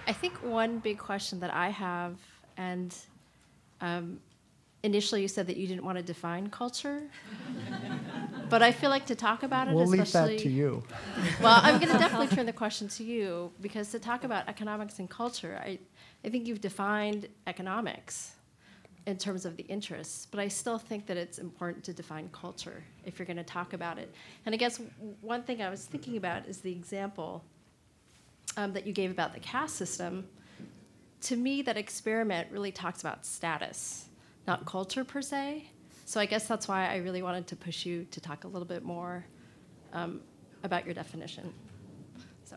I think one big question that I have, and initially you said that you didn't want to define culture, but I feel like to talk about it, we'll especially... leave that to you. Well, I'm going to definitely turn the question to you, because to talk about economics and culture, I think you've defined economics in terms of the interests, but I still think that it's important to define culture if you're going to talk about it. And I guess one thing I was thinking about is the example that you gave about the caste system. To me, that experiment really talks about status, not culture per se. So I guess that's why I really wanted to push you to talk a little bit more about your definition. So.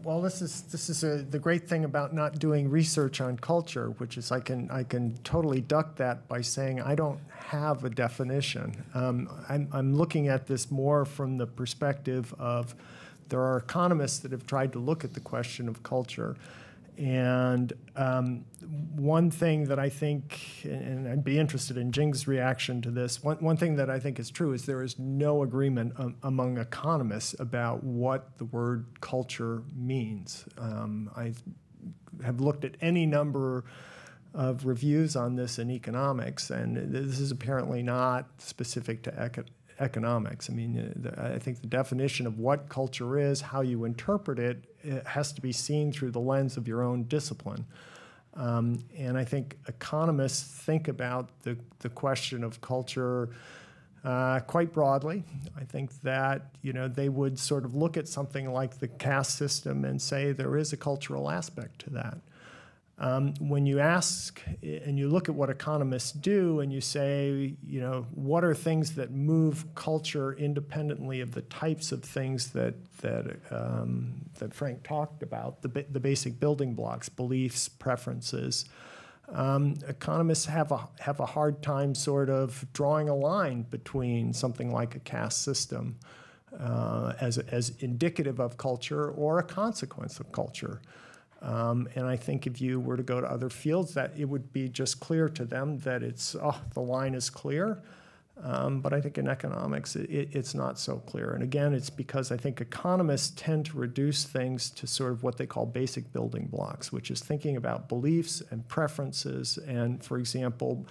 Well, this is the great thing about not doing research on culture, which is I can totally duck that by saying I don't have a definition. I'm looking at this more from the perspective of there are economists that have tried to look at the question of culture. And one thing that I think, and I'd be interested in Jing's reaction to this, one thing that I think is true is there is no agreement among economists about what the word culture means. I have looked at any number of reviews on this in economics, and this is apparently not specific to economics. I mean, I think the definition of what culture is, how you interpret it, it has to be seen through the lens of your own discipline. And I think economists think about the question of culture quite broadly. I think that, you know, they would sort of look at something like the caste system and say there is a cultural aspect to that. When you ask and you look at what economists do and you say, you know, what are things that move culture independently of the types of things that Frank talked about, the basic building blocks, beliefs, preferences, economists have a hard time sort of drawing a line between something like a caste system as indicative of culture or a consequence of culture. And I think if you were to go to other fields, that it would be just clear to them that it's, the line is clear. But I think in economics, it's not so clear. And again, it's because I think economists tend to reduce things to sort of what they call basic building blocks, which is thinking about beliefs and preferences. And for example,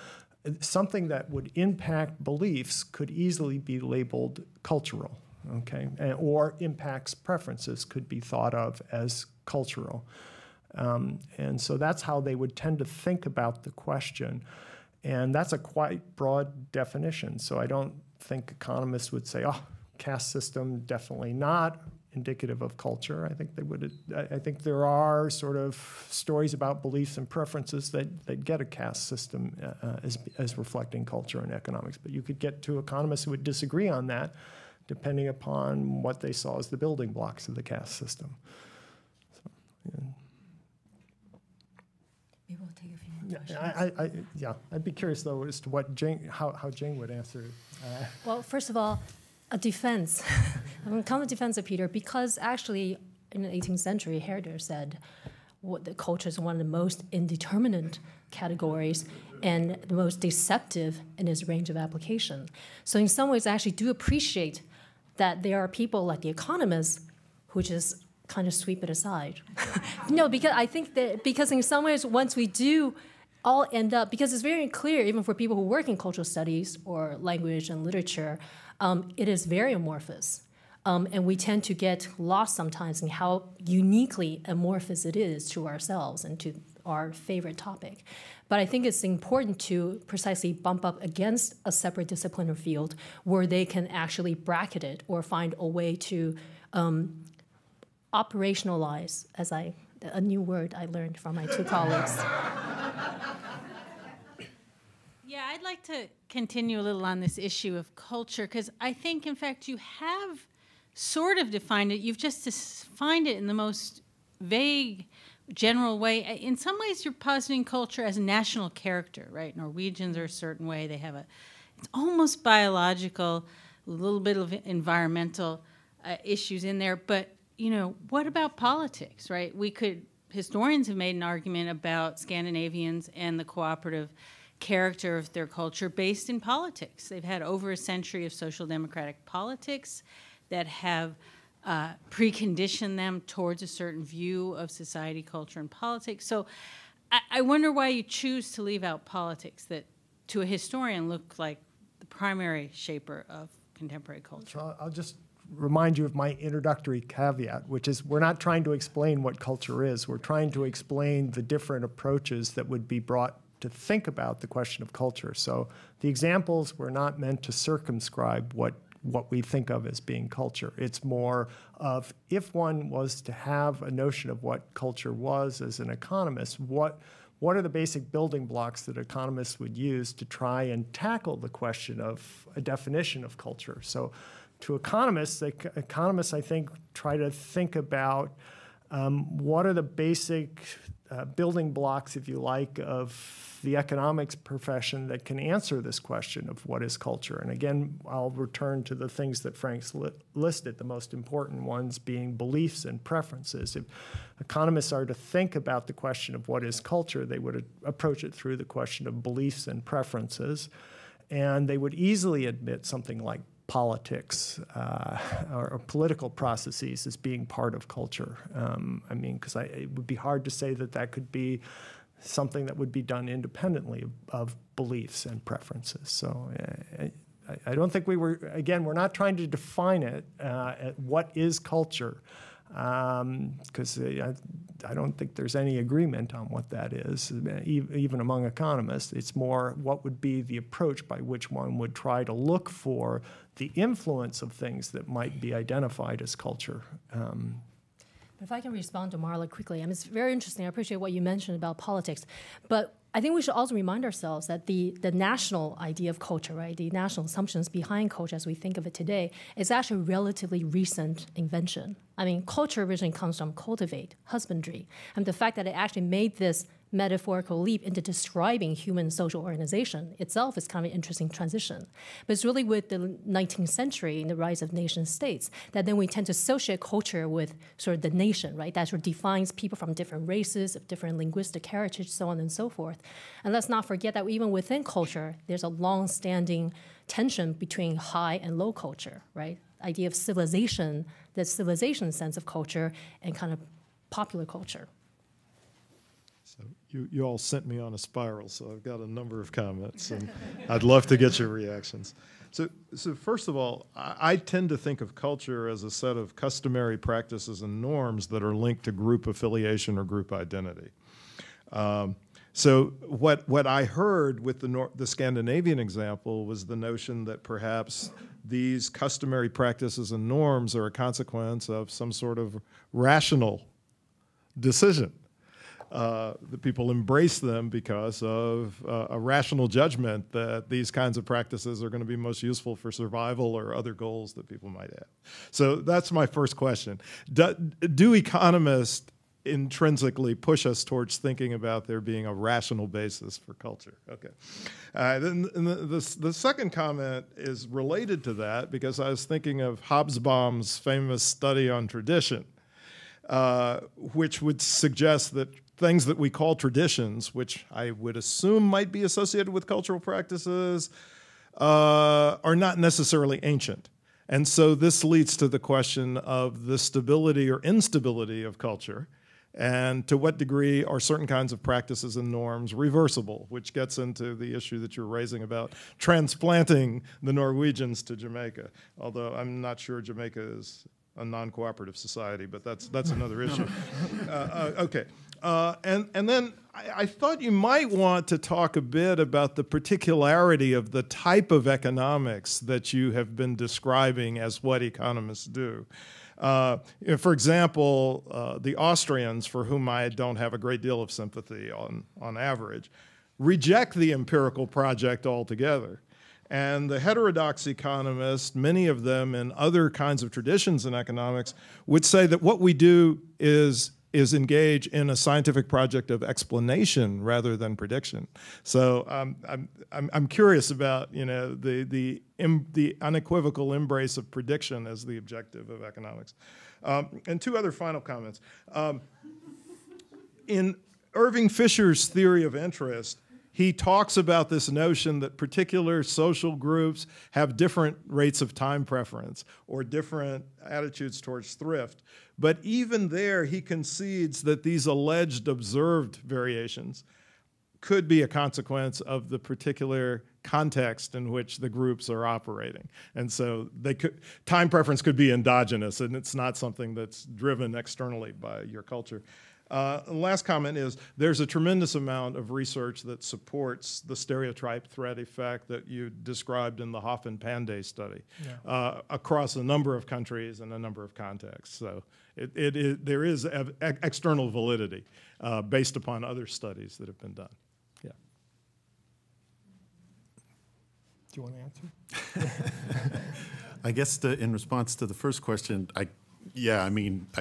something that would impact beliefs could easily be labeled cultural, okay? Or impacts preferences could be thought of as cultural. And so that's how they would tend to think about the question. And that's a quite broad definition. So I don't think economists would say, caste system, definitely not indicative of culture. I think they would. I think there are sort of stories about beliefs and preferences that get a caste system as reflecting culture and economics. But you could get to economists who would disagree on that, depending upon what they saw as the building blocks of the caste system. So, yeah. Maybe we'll take a few more questions. Yeah, I'd be curious though as to what how Jing would answer. Well, first of all, a defense. I'm going to come to defense of Peter because actually in the 18th century, Herder said the culture is one of the most indeterminate categories and the most deceptive in its range of application. So in some ways, I actually do appreciate that there are people like the economists who just kind of sweep it aside. No, because I think that because in some ways, once we do all end up, because it's very clear, even for people who work in cultural studies or language and literature, it is very amorphous. And we tend to get lost sometimes in how uniquely amorphous it is to ourselves and to our favorite topic. But I think it's important to precisely bump up against a separate discipline or field where they can actually bracket it or find a way to operationalize, a new word I learned from my two colleagues. Yeah, I'd like to continue a little on this issue of culture, because I think, in fact, you have sort of defined it. You've just defined it in the most vague, general way. In some ways, you're positing culture as a national character, right? Norwegians are a certain way. They have it's almost biological, a little bit of environmental issues in there. But, you know, what about politics, right? Historians have made an argument about Scandinavians and the cooperative character of their culture based in politics. They've had over a century of social democratic politics that have precondition them towards a certain view of society, culture, and politics. So I wonder why you choose to leave out politics that, to a historian, look like the primary shaper of contemporary culture. So I'll just remind you of my introductory caveat, which is we're not trying to explain what culture is. We're trying to explain the different approaches that would be brought to think about the question of culture. So the examples were not meant to circumscribe what we think of as being culture. It's more of, if one was to have a notion of what culture was as an economist, what are the basic building blocks that economists would use to try and tackle the question of a definition of culture? So to economists, I think, try to think about what are the basic building blocks, if you like, of the economics profession that can answer this question of what is culture. And again, I'll return to the things that Frank's listed, the most important ones being beliefs and preferences. If economists are to think about the question of what is culture, they would approach it through the question of beliefs and preferences. And they would easily admit something like politics or political processes as being part of culture. I mean, because it would be hard to say that that could be something that would be done independently of beliefs and preferences. So I don't think we're not trying to define it at what is culture, because I don't think there's any agreement on what that is, even among economists. It's more what would be the approach by which one would try to look for the influence of things that might be identified as culture. If I can respond to Marla quickly, it's very interesting. I appreciate what you mentioned about politics, but I think we should also remind ourselves that the national idea of culture, right, the national assumptions behind culture as we think of it today, is actually a relatively recent invention. I mean, culture originally comes from cultivate, husbandry, and the fact that it actually made this metaphorical leap into describing human social organization itself is kind of an interesting transition. But it's really with the 19th century and the rise of nation states that then we tend to associate culture with sort of the nation, right? That sort of defines people from different races, of different linguistic heritage, so on and so forth. And let's not forget that even within culture, there's a long-standing tension between high and low culture, right? Idea of civilization, the civilization sense of culture, and kind of popular culture. So you all sent me on a spiral, so I've got a number of comments, and I'd love to get your reactions. So first of all, I tend to think of culture as a set of customary practices and norms that are linked to group affiliation or group identity. So what I heard with the Scandinavian example was the notion that perhaps these customary practices and norms are a consequence of some sort of rational decision. The people embrace them because of a rational judgment that these kinds of practices are going to be most useful for survival or other goals that people might have. So that's my first question. Do economists intrinsically push us towards thinking about there being a rational basis for culture? Okay. Then the second comment is related to that because I was thinking of Hobsbawm's famous study on tradition, which would suggest that things that we call traditions, which I would assume might be associated with cultural practices, are not necessarily ancient. And so this leads to the question of the stability or instability of culture, and to what degree are certain kinds of practices and norms reversible, which gets into the issue that you're raising about transplanting the Norwegians to Jamaica, although I'm not sure Jamaica is a non-cooperative society, but that's another issue. Okay. And then I thought you might want to talk a bit about the particularity of the type of economics that you have been describing as what economists do. For example, the Austrians, for whom I don't have a great deal of sympathy on average, reject the empirical project altogether. And the heterodox economists, many of them in other kinds of traditions in economics, would say that what we do is engage in a scientific project of explanation rather than prediction. So I'm curious about the unequivocal embrace of prediction as the objective of economics. And two other final comments. In Irving Fisher's theory of interest, he talks about this notion that particular social groups have different rates of time preference or different attitudes towards thrift. But even there, he concedes that these alleged observed variations could be a consequence of the particular context in which the groups are operating. And so time preference could be endogenous, and it's not something that's driven externally by your culture. Last comment is there's a tremendous amount of research that supports the stereotype threat effect that you described in the Hoffen-Pandey study across a number of countries and a number of contexts. So there is external validity based upon other studies that have been done. Yeah. Do you want to answer? I guess in response to the first question, I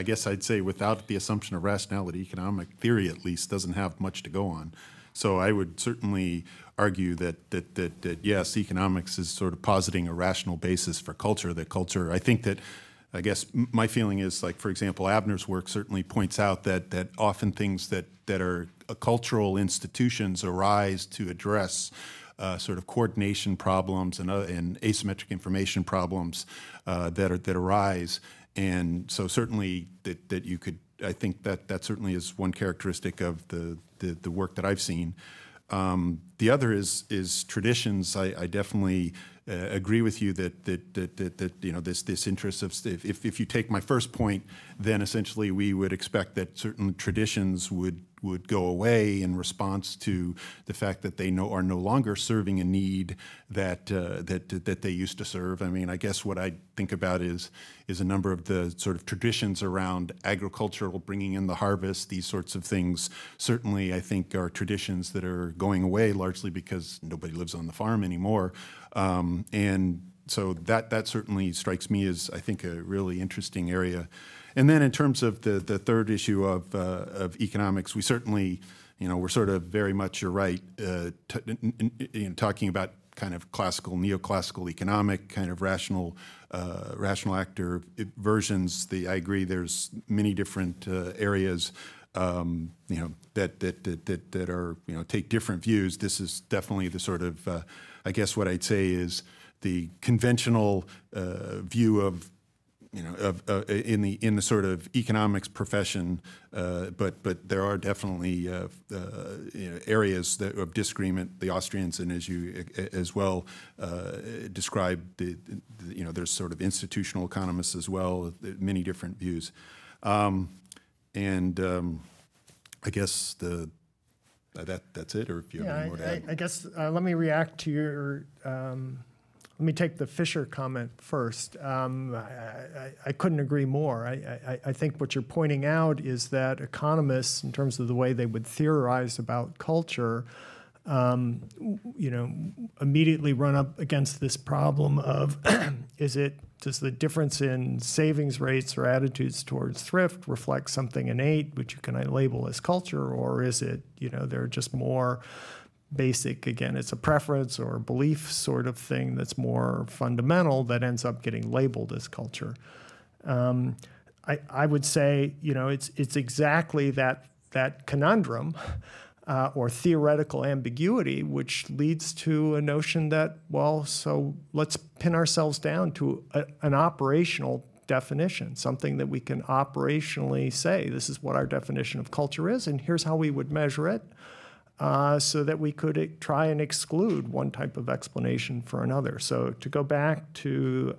guess I'd say without the assumption of rationality, economic theory at least doesn't have much to go on. So I would certainly argue that yes, economics is sort of positing a rational basis for culture. That culture, I guess my feeling is, like, for example, Abner's work certainly points out that often things that are cultural institutions arise to address sort of coordination problems and asymmetric information problems that arise. And so certainly that you could, I think that certainly is one characteristic of the work that I've seen. The other is traditions. I definitely agree with you that you know, this interest of, if you take my first point, then essentially we would expect that certain traditions would go away in response to the fact that they are no longer serving a need that they used to serve. I mean, I guess what I think about is a number of the sort of traditions around agricultural, bringing in the harvest, these sorts of things. Certainly, I think are traditions that are going away largely because nobody lives on the farm anymore, and so that certainly strikes me as, I think, a really interesting area. And then in terms of the third issue of economics, we certainly, you know, we're sort of very much, you're right, talking about kind of classical, neoclassical economic kind of rational actor versions. I agree. There's many different areas, you know, that are, you know, take different views. This is definitely the sort of, I guess what I'd say is the conventional view of, you know, in the sort of economics profession, but there are definitely you know, areas of disagreement. The Austrians, and as you as well describe, you know, there's sort of institutional economists as well, many different views, and I guess that's it. Or if you have any more to add. I guess let me react to your. Let me take the Fisher comment first. I couldn't agree more. I think what you're pointing out is that economists, in terms of the way they would theorize about culture, you know, immediately run up against this problem of does the difference in savings rates or attitudes towards thrift reflect something innate, which you can label as culture, or is it, you know, they're just more basic, again, it's a preference or a belief sort of thing that's more fundamental that ends up getting labeled as culture. I would say, you know, it's exactly that conundrum or theoretical ambiguity which leads to a notion that, well, so let's pin ourselves down to an operational definition, something that we can operationally say, this is what our definition of culture is, and here's how we would measure it. So that we could try and exclude one type of explanation for another. So to go back to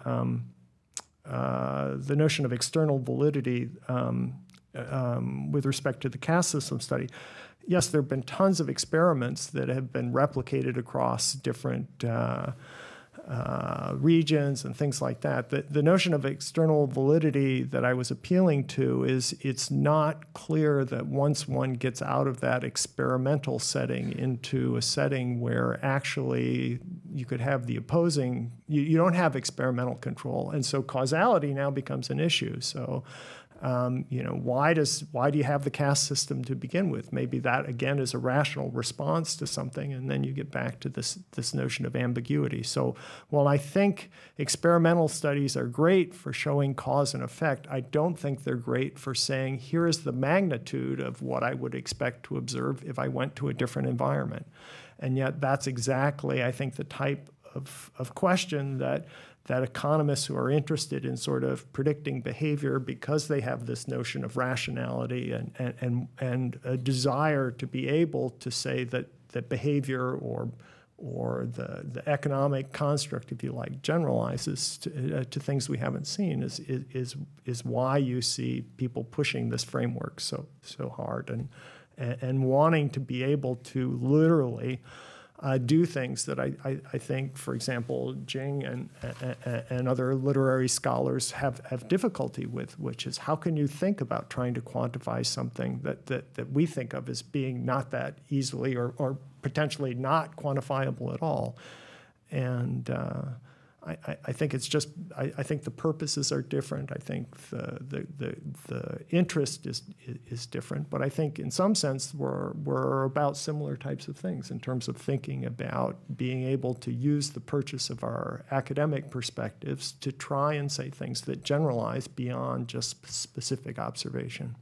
the notion of external validity with respect to the caste system study, yes, there have been tons of experiments that have been replicated across different regions and things like that. The notion of external validity that I was appealing to is it's not clear that once one gets out of that experimental setting into a setting where actually you could have the opposing, you don't have experimental control. And so causality now becomes an issue. So Why do you have the caste system to begin with? Maybe that again is a rational response to something, and then you get back to this notion of ambiguity. So while I think experimental studies are great for showing cause and effect, I don't think they're great for saying here is the magnitude of what I would expect to observe if I went to a different environment. And yet that's exactly, I think, the type of question that economists who are interested in sort of predicting behavior, because they have this notion of rationality and a desire to be able to say that behavior or the economic construct, if you like, generalizes to things we haven't seen is why you see people pushing this framework so hard and wanting to be able to literally do things that I think, for example, Jing and other literary scholars have difficulty with, which is how can you think about trying to quantify something that we think of as being not that easily or potentially not quantifiable at all. And I think it's just, I think the purposes are different. I think the interest is different. But I think in some sense we're about similar types of things in terms of thinking about being able to use the purchase of our academic perspectives to try and say things that generalize beyond just specific observation.